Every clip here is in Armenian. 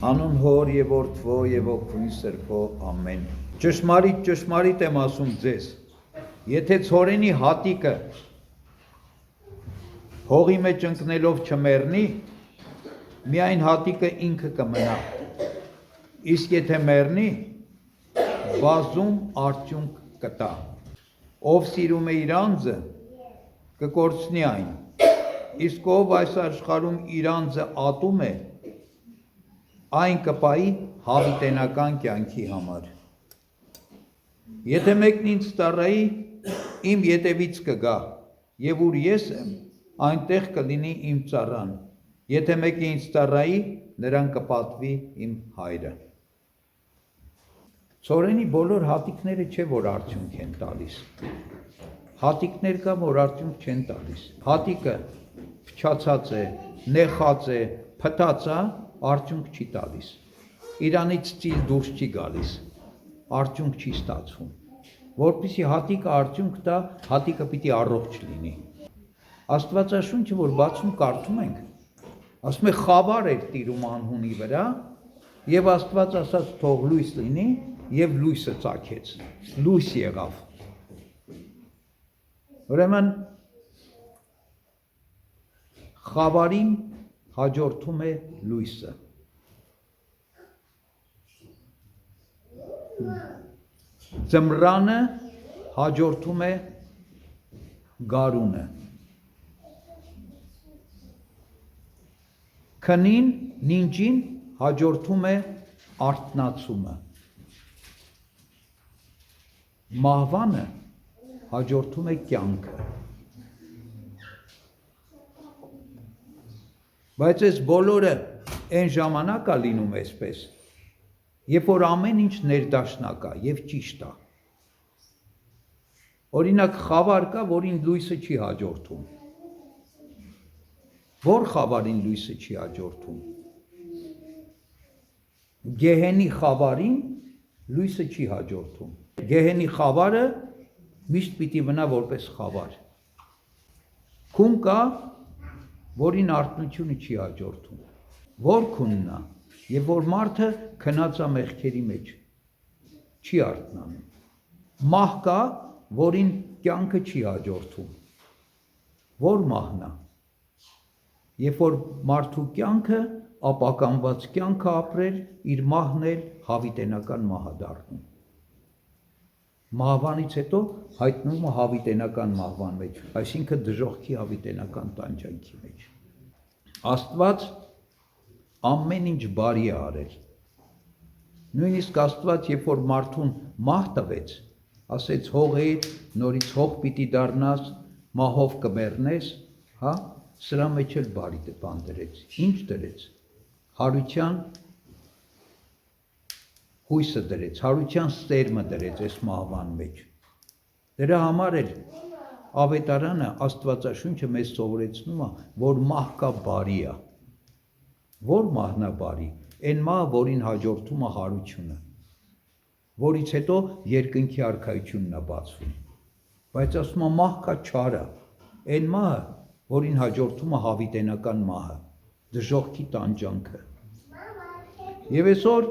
Անուն հոր եւ որդվո եւ օգնի սրբո ամեն։ Ճշմարիտ եմ ասում ձեզ, եթե ցորենի հատիկը հողի մեջ ընկնելով չմեռնի, միայն հատիկը ինքը կմնա։ Իսկ եթե մեռնի, բազում արդյունք կտա։ Ով սիրում է իր անձը, կկորցնի այն, իսկ ով այս աշխարհում իր անձը ատում է, այն կպայի հավիտենական կյանքի համար։ Եթե մեկն ինձ ծառայի, իմ ետևից կգա, եւ ուր ես եմ, այնտեղ կլինի իմ ծառան։ Եթե մեկը ինձ ծառայի, նրան կպատվի իմ հայրը։ Ցորենի բոլոր հատիկները չէ, որ արդյունք են տալիս։ Հատիկներ կա, որ արդյունք չեն տալիս։ Հատիկը փչացած է, նեխած է, փտած է, արդյունք չի տալիս։ Իրանից ծիլ դուրս չի գալիս, արդյունք չի ստացվում։ Որպեսզի հատիկը արդյունք տա, հատիկը պիտի առողջ լինի։ Աստվածաշունչը, որ բացում կարդում ենք, ասում է խավար էր տիրում անհունի վրա, եւ Աստված ասաց թող լույս լինի, եւ լույսը ծագեց։ Լույս եղավ։ Ուրեմն խավարին հաջորդում է լույսը։ Ձմռանը հաջորդում է գարունը։ Քնին, նինջին հաջորդում է արթնացումը։ Մահվանը հաջորդում է կյանքը։ Բայց այս բոլորը այն ժամանակ է լինում այսպես, երբ որ ամեն ինչ ներդաշնակ է եւ ճիշտ է։ Օրինակ խավար կա, որին լույսը չի հաջորդում։ Որ խավարին լույսը չի հաջորդում։ Գեհենի խավարին լույսը չի հաջորդում։ Գեհենի խավարը միշտ պիտի մնա որպես խավար։ Քուն կա, որին արթնությունը չի հաջորդում։ Որ քունն է, եւ որ մարդը քնած է մեղքերի մեջ, չի արթնանում։ Մահ կա, որին կյանքը չի հաջորդում։ Որ մահն է։ Երբ որ մարդու կյանքը ապականված կյանքը ապրել, իր մահն էլ հավիտենական մահ է դառնում։ Մահվանից հետո հայտնվում է հավիտենական մահվան մեջ, այսինքն դժոխքի հավիտենական տանջանքի մեջ։ Աստված ամեն ինչ բարի է արել։ Նույնիսկ Աստված, երբ որ մարդուն մահ տվեց, ասեց հողեր, նորից հող պիտի դառնաս, մահով կմեռնես, հա, սրա մեջ էլ բարի բան դրեց։ Ինչ դրեց։ Հարության հույսը դրեց, հարության սերմը դրեց այս մահվան մեջ։ Դրա համար էլ ավետարանը, Աստվածաշունչը մեզ սովորեցնում է, որ մահկա բարի է։ Որ մահն է բարի, այն մահը, որին հաջորդում է հարությունը, որից հետո երկնքի արքայությունն է բացվում։ Բայց ասում է մահկա չարը, այն մահը, որին հաջորդում է հավիտենական մահը, դժոխքի տանջանքը։ Եվ այսօր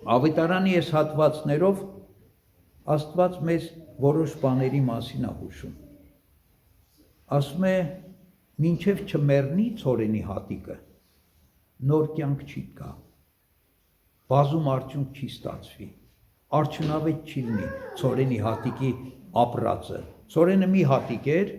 ավետարանի այս հատվածներով Աստված մեզ որոշ բաների մասին է հուշում։ Ասում է, մինչև չմեռնի ցորենի հատիկը, նոր կյանք չի գա։ Բազում արդյունք չի ստացվի։ Արդյունավետ չի լինի ցորենի հատիկի ապրածը։ Ցորենը մի հատիկ էր,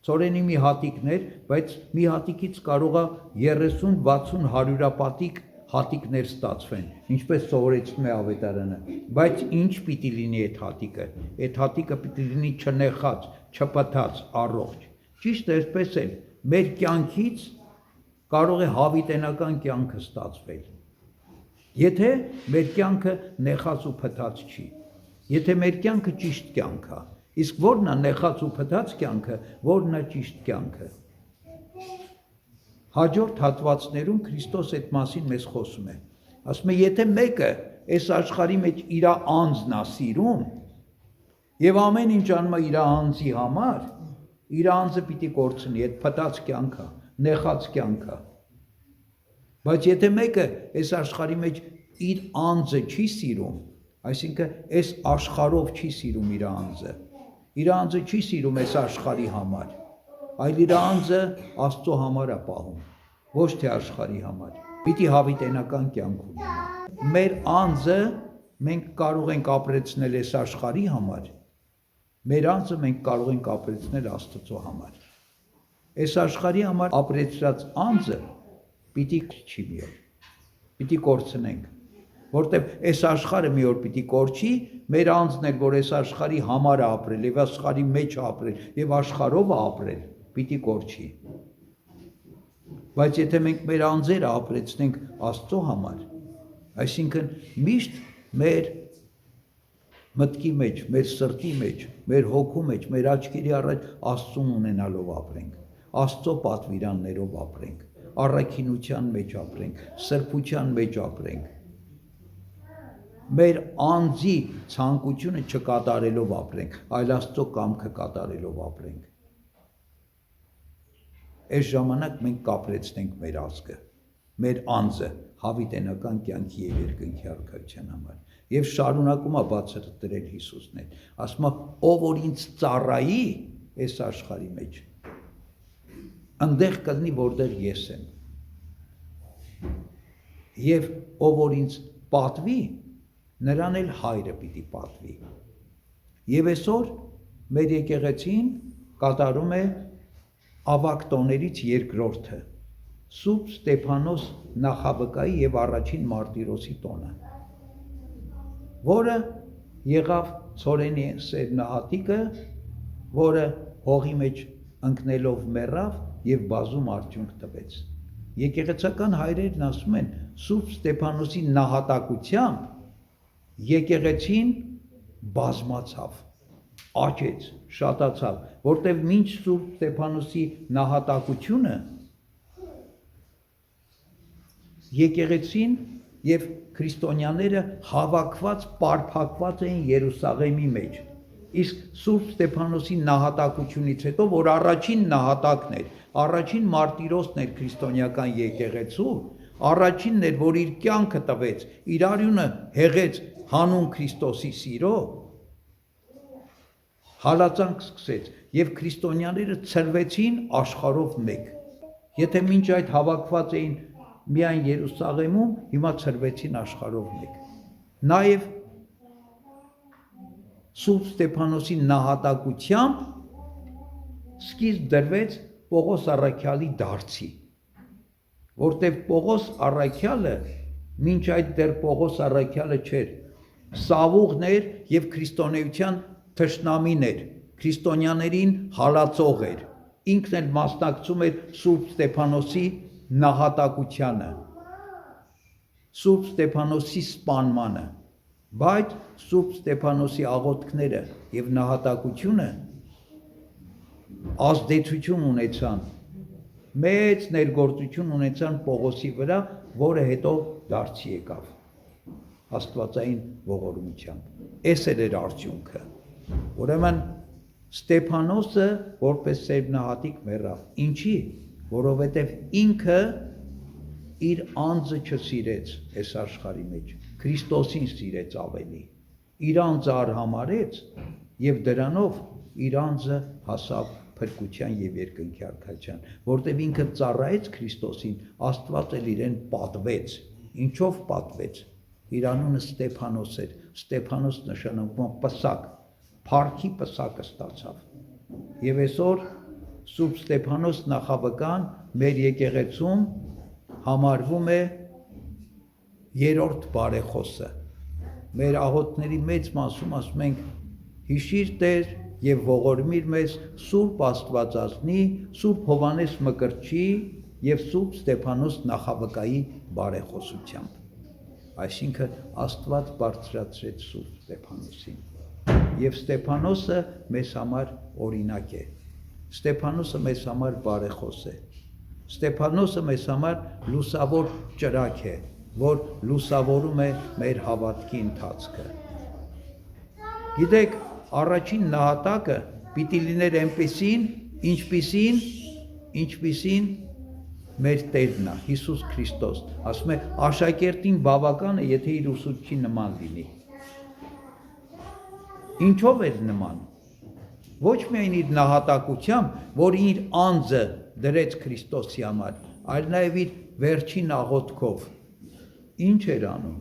ցորենի մի հատիկն էր, բայց մի հատիկից կարող է 30-60 հարյուրապատիկ հատիկներ ստացվեն, ինչպես սովորեցնում է ավետարանը, բայց ինչ պիտի լինի այդ հատիկը։ Այդ հատիկը պիտի լինի չնեխած, չպտած, առողջ։ Ճիշտ այսպես էլ մեր կյանքից կարող է հավիտենական կյանքը ստացվել։ Եթե մեր կյանքը նեխած ու փտած չի, եթե մեր կյանքը ճիշտ կյանք է, իսկ որն է նեխած ու փտած կյանքը, որն է ճիշտ կյանքը։ Հաջորդ հատվածներում Քրիստոս այդ մասին մեզ խոսում է։ Ասում է, եթե մեկը այս աշխարհի մեջ իր անձն է սիրում եւ ամեն ինչ անում է իր անձի համար, իր անձը պիտի կորցնի, այդ փտած կյանքը, նեխած կյանքը։ Բայց եթե մեկը այս աշխարհի մեջ իր անձը չի սիրում, այսինքն այս աշխարհով չի սիրում իր անձը չի սիրում այս աշխարհի համար, այլ իր անձը Աստծո համար է պահում, ոչ թե աշխարհի համար։ Պիտի հավիտենական կյանք ունենա։ Մեր անձը մենք կարող ենք ապրեցնել այս աշխարհի համար, մեր անձը մենք կարող ենք ապրեցնել Աստծո համար։ Այս աշխարհի համար ապրեցրած անձը պիտի չի մի օր, պիտի կորցնենք, որտեվ այս աշխարհը մի օր պիտի կորչի, մեր անձն էլ, որ այս աշխարհի համար է ապրել եւ աշխարհի մեջ է ապրել եւ աշխարհով է ապրել, պիտի կորչի։ Բայց եթե մենք մեր անձերը ապրեցնենք Աստծո համար, այսինքն միշտ մեր մտքի մեջ, մեր սրտի մեջ, մեր հոգու մեջ, մեր աչքերի առաջ Աստծուն ունենալով ապրենք, Աստծո պատվիրաններով ապրենք, առաքինության մեջ ապրենք, սրբության մեջ ապրենք, մեր անձի ցանկությունը չկատարելով ապրենք, այլ Աստծո կամքը կատարելով ապրենք։ Այս ժամանակ մենք կապրեցնենք մեր ազգը, մեր անձը հավիտենական կյանքի եւ երկնքի առաքության համար։ Եվ շարունակում է բացատրել Հիսուսն է, ասում է, ով որ ինձ ծառայի այս աշխարհի մեջ, այնտեղ կլինի, որտեղ ես եմ։ Եվ ով որ ինձ պատվի, նրան էլ հայրը պիտի պատվի։ Եվ այսօր մեր եկեղեցին կատարում է ավագ տոներից երկրորդը, Սուրբ Ստեփանոս նախավկայի եւ առաջին Մարտիրոսի տոնը, որը եղավ Ցորենի սերնահատիկը, որը հողի մեջ ընկնելով մեռավ եւ բազում արդյունք տվեց։ Եկեղեցական հայրերն ասում են, Սուրբ Ստեփանոսի նահատակությամբ եկեղեցին բազմացավ, աճեց, շատացավ, որտեղ մինչ Սուրբ Ստեփանոսի նահատակությունը եկեղեցին եւ քրիստոնյաները հավաքված, պարփակված էին Երուսաղեմի մեջ։ Իսկ Սուրբ Ստեփանոսի նահատակությունից հետո, որ առաջին նահատակն էր, առաջին մարտիրոսն էր քրիստոնեական եկեղեցու, առաջինն էր, որ իր կյանքը տվեց, իր արյունը հեղեց հանուն Քրիստոսի սիրո, հալածանք սկսեց եւ քրիստոնյաները ցրվեցին աշխարհով մեկ։ Եթե մինչ այդ հավաքված էին միայն Երուսաղեմում, հիմա ցրվեցին աշխարհով մեկ։ Նաեւ Սուրբ Ստեփանոսի նահատակությամբ սկիզբ դրվեց Պողոս առաքյալի դարձի, որտեղ Պողոս առաքյալը, մինչ այդ դեռ Պողոս առաքյալը չէր, սավուղն էր եւ քրիստոնեության թշնամին էր, քրիստոնյաներին հալածող էր, ինքն էլ մասնակցում էր Սուրբ Ստեփանոսի նահատակությանը, Սուրբ Ստեփանոսի սպանմանը, բայց Սուրբ Ստեփանոսի աղոթքները եւ նահատակությունը ազդեցություն ունեցան, մեծ ներգործություն ունեցան Պողոսի վրա, որը հետո դարձի եկավ աստվածային ողորմությամբ։ Այս էր արդյունքը։ Ուրեմն Ստեփանոսը որպես սերբնահատիկ մեռավ։ Ինչի? Որովհետև ինքը իր անձը չսիրեց այս աշխարհի մեջ, Քրիստոսին սիրեց ավելի, իր անձը արհամարեց եւ դրանով իր անձը հասավ փրկության եւ երկնքի առաքության, որտեղ ինքը ծառայեց Քրիստոսին, Աստված էլ իրեն պատվեց։ Ինչով պատվեց? Իր անունը Ստեփանոս էր, Ստեփանոս նշանակում է պսակ, փառքի պսակը ստացավ։ Եվ այսօր Սուրբ Ստեփանոս նախավկան մեր եկեղեցում համարվում է երրորդ բարեխոսը։ Մեր աղոթքների մեծ մասում ասում ենք հիշիր Տեր եւ ողորմիր մեզ Սուրբ Աստվածածնի, Սուրբ Հովանես Մկրտչի եւ Սուրբ Ստեփանոս նախավկայի բարեխոսությամբ։ Այսինքն Աստված բարձրացրեց Սուրբ Ստեփանոսին։ Եվ Ստեփանոսը մեզ համար օրինակ է։ Ստեփանոսը մեզ համար բարեխոս է։ Ստեփանոսը մեզ համար լուսավոր ճրագ է, որ լուսավորում է մեր հավատքի ընթացքը։ Գիտեք, առաջին նահատակը պիտի լիներ այնպիսին, ինչպիսին մեր Տերն է, Հիսուս Քրիստոս, ասում է աշակերտին բավական է, եթե իր ուսուցչի նման լինի։ Ինչով էր նման։ Ոչ միայն իր նահատակությամբ, որ իր անձը դրեց Քրիստոսի համար, այլ նաև իր վերջին աղոթքով։ Ինչ էր անում։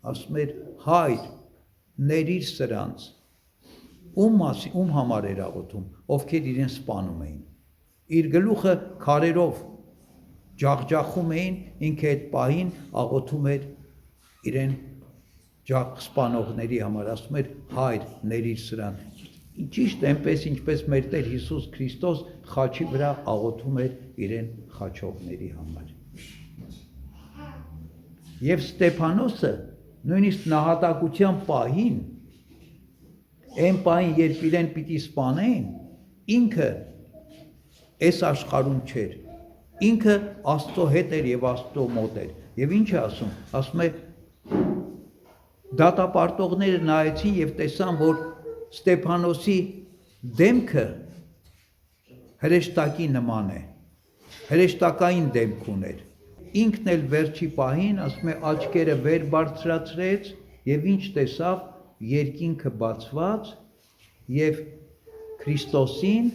Ասում էր Հայր, ներիր սրանց։ Ում համար էր աղոթում, ովքեր իրեն սպանում էին։ Իր գլուխը քարերով ջախջախում էին, ինքը այդ պահին աղոթում էր իրեն սպանողների համար, ասում էր Հայր, ներիր սրան։ Ճիշտ այնպես, ինչպես մեր Տեր Հիսուս Քրիստոս խաչի վրա աղոթում էր իրեն խաչողների համար։ Եվ Ստեփանոսը նույնիսկ նահատակության պահին, այն պահին, երբ իրեն պիտի սպանեին, ինքը այս աշխարհում չէր, ինքը Աստծո հետ էր եւ Աստծո մոտ էր։ Եվ ինչ է ասում, ասում է դատապարտողները նայեցին եւ տեսան, որ Ստեփանոսի դեմքը հրեշտակի նման է, հրեշտակային դեմք ուներ։ Ինքն էլ վերջի պահին, ասում է, աչքերը վեր բարձրացրեց եւ ինչ տեսավ, երկինքը բացված եւ Քրիստոսին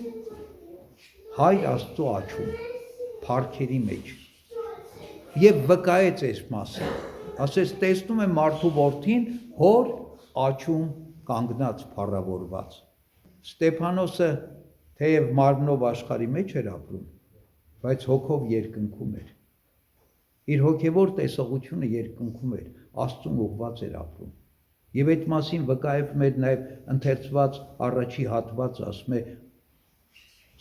Հայր Աստծո աջում, փառքերի մեջ։ Եվ վկայեց այս մասը, ասես տեսնում է մարդու որդին հոր աջում կանգնած փառավորված։ Ստեփանոսը թեև մարմնով աշխարհի մեջ էր ապրում, բայց հոգով երկնքում էր։ Իր հոգևոր տեսողությունը երկնքում էր, Աստծուն ուղղված էր ապրում։ Եվ այդ մասին վկայում էր նաև ընթերցված առաջի հատվածը, ասում է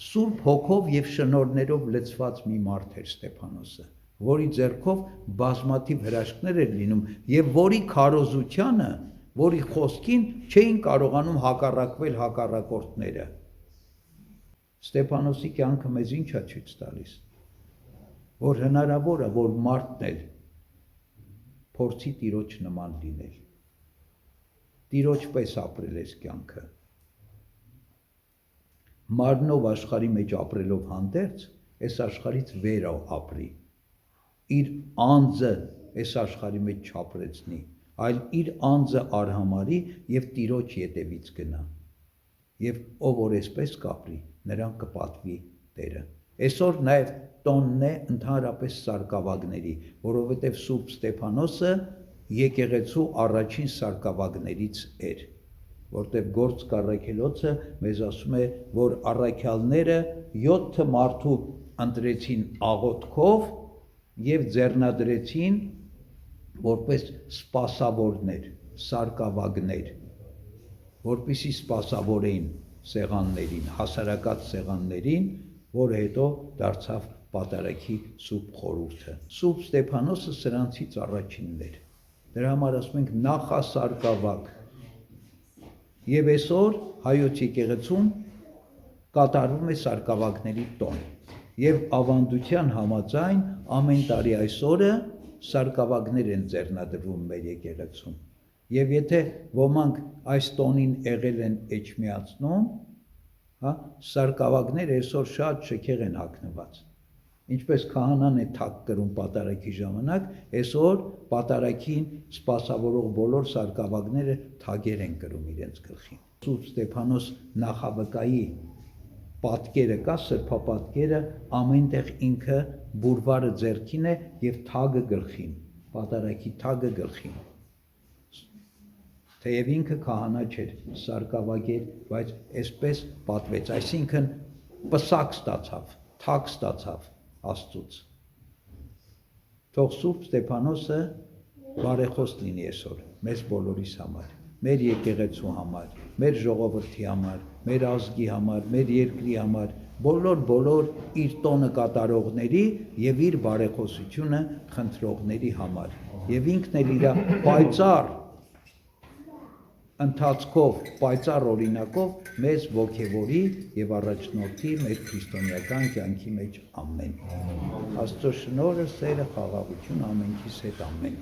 Սուրբ հոգով եւ շնորհներով լցված մի մարդ էր Ստեփանոսը, որի ձեռքով բազմաթիվ հրաշքներ էր լինում եւ որի քարոզությանը, որի խոսքին չէին կարողանում հակառակվել հակառակորդները։ Ստեփանոսի կյանքը մեզ ինչ է ցույց տալիս, որ հնարավոր է, որ մարդն էլ փորձի Տիրոջ նման լինել, Տիրոջ պես ապրել այս կյանքը։ Մարմնով աշխարհի մեջ ապրելով հանդերձ, այս աշխարհից վեր ապրի, իր անձը այս աշխարհի մեջ չապրեցնի, այլ իր անձը արհամարի եւ Տիրոջ ետևից գնա։ Եվ ով որ այսպես կապրի, նրան կպատվի Տերը։ Այսօր նաև տոնն է ընդհանրապես սարկավագների, որովհետև Սուրբ Ստեփանոսը եկեղեցու առաջին սարկավագներից էր, որտեղ Գործք առաքելոցը մեզ ասում է, որ առաքյալները 7 մարդու ընտրեցին աղոթքով եւ ձեռնադրեցին որպես սպասավորներ, սարկավագներ, որպեսզի սպասավորեին սեղաններին, հասարակած սեղաններին, որը հետո դարձավ պատարագի Սուրբ Խորհուրդը։ Սուրբ Ստեփանոսը սրանցից առաջինն էր։ Դրա համար ասում ենք նախասարկավագ։ Եվ այսօր հայոց եկեղեցում կատարվում է սարկավագների տոն։ Եվ ավանդության համաձայն ամեն տարի այս օրը սարկավագներ են ձեռնադրվում մեր եկեղեցում։ Եվ եթե ոմանք այս տոնին եղել են էջմիածնում, սարկավագները այսօր շատ շքեղ են հագնված։ Ինչպես քահանան է թակ կրում պատարագի ժամանակ, այսօր պատարագին սպասավորող բոլոր սարկավագները թագեր են կրում իրենց գլխին։ Սուրբ Ստեփանոս նախավկայի պատկերը կա, սրբապատկերը, ամենտեղ ինքը բուրվարը ձեռքին է եւ թագը գլխին, պատարագի թագը գլխին։ Թեև ինքը քահանա չէր, սարկավագ էր, բայց այսպես պատվեց, այսինքն պսակ ստացավ, թակ ստացավ Աստծուց։ Թող Սուրբ Ստեփանոսը բարեխոս լինի այսօր մեզ բոլորիս համար, մեր եկեղեցու համար, մեր ժողովրդի համար, մեր ազգի համար, մեր երկրի համար, բոլոր իր տոնը կատարողների եւ իր բարեխոսությունը խնդրողների համար։ Եվ ինքն էլ իր պայծառ ընթացքով, պայծառ օրինակով մեզ ոգևորի եւ առաջնորդի մեր քրիստոնեական կյանքի մեջ ամեն։ Աստծո շնորհը, սերը, խաղաղությունը ամենքիս հետ ամեն։